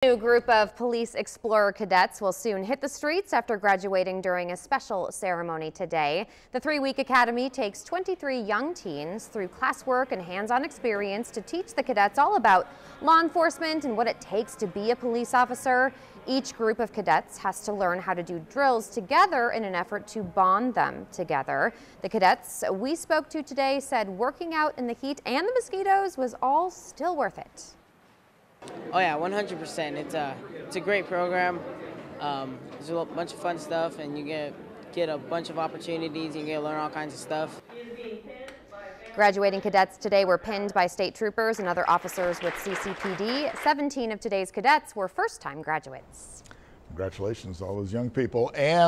A new group of Police Explorer cadets will soon hit the streets after graduating during a special ceremony today. The 3-week academy takes 23 young teens through classwork and hands-on experience to teach the cadets all about law enforcement and what it takes to be a police officer. Each group of cadets has to learn how to do drills together in an effort to bond them together. The cadets we spoke to today said working out in the heat and the mosquitoes was all still worth it. Oh yeah, 100%. It's a great program. There's a bunch of fun stuff, and you get a bunch of opportunities. You get to learn all kinds of stuff. Graduating cadets today were pinned by state troopers and other officers with CCPD. 17 of today's cadets were first-time graduates. Congratulations to all those young people. And